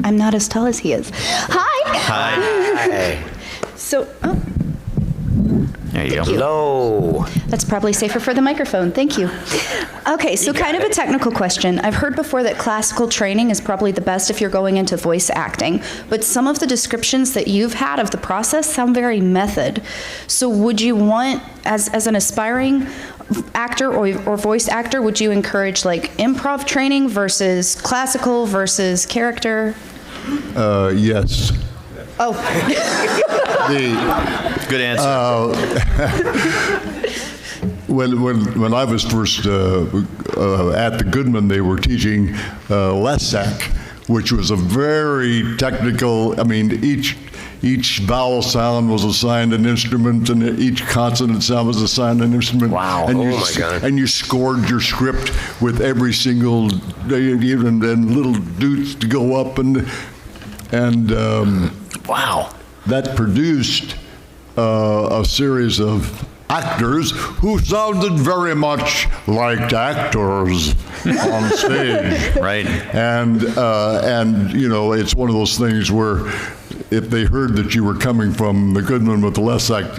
I'm not as tall as he is. Hi. Hi. So, There you go. Hello. that's probably safer for the microphone. Thank you. Okay, so kind of a technical question. I've heard before that classical training is probably the best if you're going into voice acting, but some of the descriptions that you've had of the process sound very method. So would you want, as an aspiring actor or voice actor, would you encourage like improv training versus classical versus character? Yes. Oh. Good answer. When I was first at the Goodman, they were teaching Lesak, which was a very technical. I mean, each vowel sound was assigned an instrument, and each consonant sound was assigned an instrument. Wow. And my God. And you scored your script with every single, and little doots to go up, and Wow. that produced a series of actors who sounded very much like actors on stage. Right. And you know, it's one of those things where if they heard that you were coming from the Goodman with the Lesak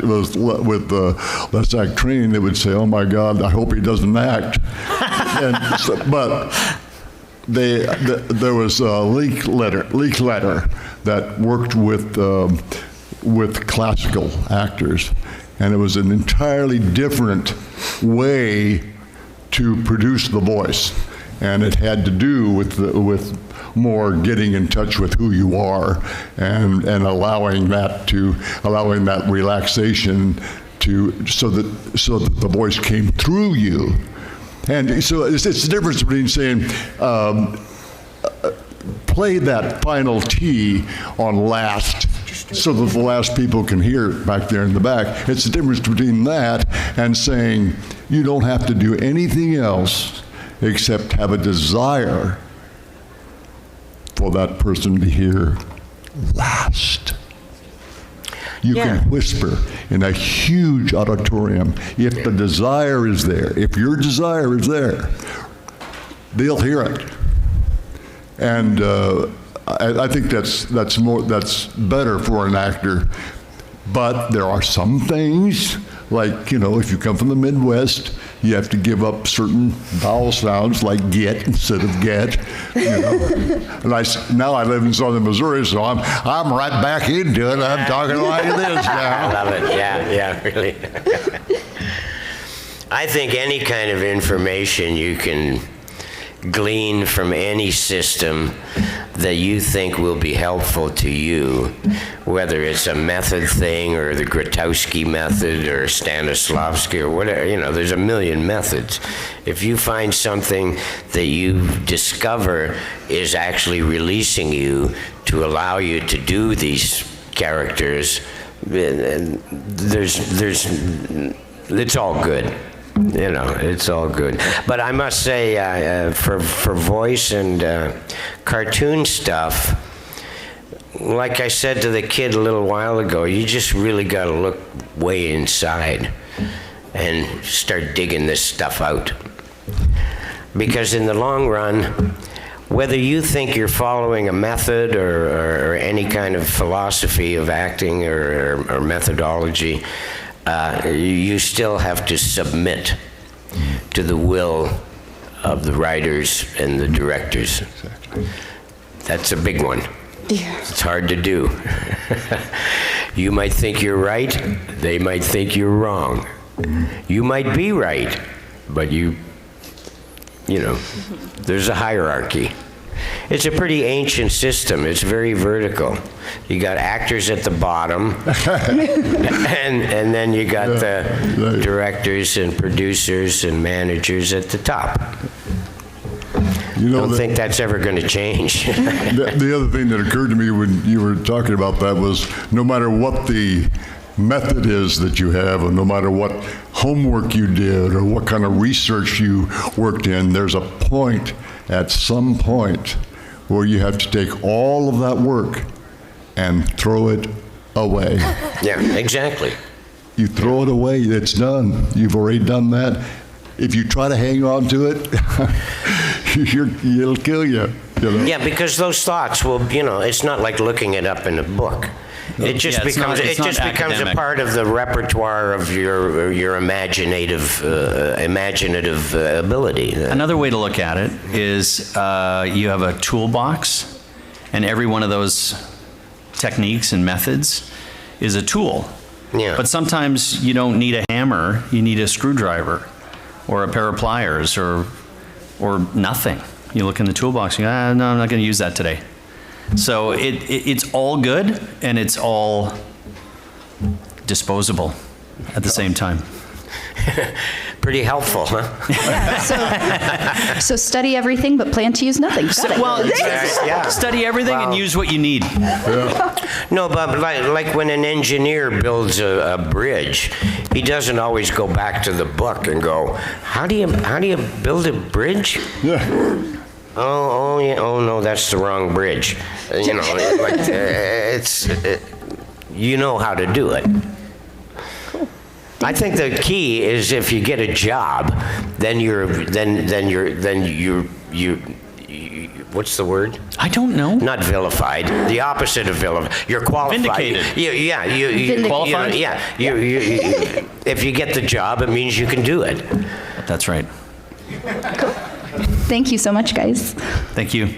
training, they would say, "Oh my God, I hope he doesn't act." But there was a leak letter that worked with classical actors, and it was an entirely different way to produce the voice, and it had to do with more getting in touch with who you are, and allowing that relaxation so that the voice came through you. And so it's the difference between saying, play that final T on last so that the last people can hear it back there in the back. It's the difference between that and saying, you don't have to do anything else except have a desire for that person to hear last. You can whisper in a huge auditorium. If the desire is there, if your desire is there, they'll hear it. And I think that's better for an actor. But there are some things, like, you know, if you come from the Midwest, you have to give up certain vowel sounds like get instead of get. You know. And now I live in southern Missouri, so I'm right back into it. I'm talking like this now. I love it. Yeah, really. I think any kind of information you can glean from any system that you think will be helpful to you, whether it's a method thing or the Grotowski method or Stanislavski or whatever, you know, there's a million methods. If you find something that you discover is actually releasing you to allow you to do these characters, it's all good. You know, it's all good. But I must say, for voice and cartoon stuff, like I said to the kid a little while ago, you just really got to look way inside and start digging this stuff out. Because in the long run, whether you think you're following a method or any kind of philosophy of acting or methodology, you still have to submit to the will of the writers and the directors. Exactly. That's a big one. Yeah. It's hard to do. You might think you're right, they might think you're wrong. You might be right, but you know, there's a hierarchy. It's a pretty ancient system. It's very vertical. You got actors at the bottom, and then you got the directors and producers and managers at the top. You know, I don't think that's ever going to change. The other thing that occurred to me when you were talking about that was, no matter what the method is that you have, and no matter what homework you did or what kind of research you worked in, there's a point, at some point, where you have to take all of that work and throw it away. Yeah, exactly. You throw it away, it's done. You've already done that. If you try to hang on to it, it'll kill you. You know? Yeah, because those thoughts will, it's not like looking it up in a book. It just Yeah, it's not- becomes it's not a academic. part of the repertoire of your imaginative ability. Another way to look at it is you have a toolbox, and every one of those techniques and methods is a tool. Yeah. But sometimes you don't need a hammer, you need a screwdriver or a pair of pliers or nothing. You look in the toolbox and you go, no, I'm not going to use that today. So it's all good and it's all disposable at the same time. Pretty helpful, huh? So study everything, but plan to use nothing. Got it. Well, Yeah. study everything and Wow. use what you need. No, but like when an engineer builds a bridge, he doesn't always go back to the book and go, how do you build a bridge? Yeah. Oh yeah. Oh no, that's the wrong bridge. You know how to do it. I think the key is if you get a job, then you're what's the word? I don't know. Not vilified. The opposite of vilified. You're qualified. Vindicated. You Qualified? you if you get the job, it means you can do it. That's right. Thank you so much, guys. Thank you.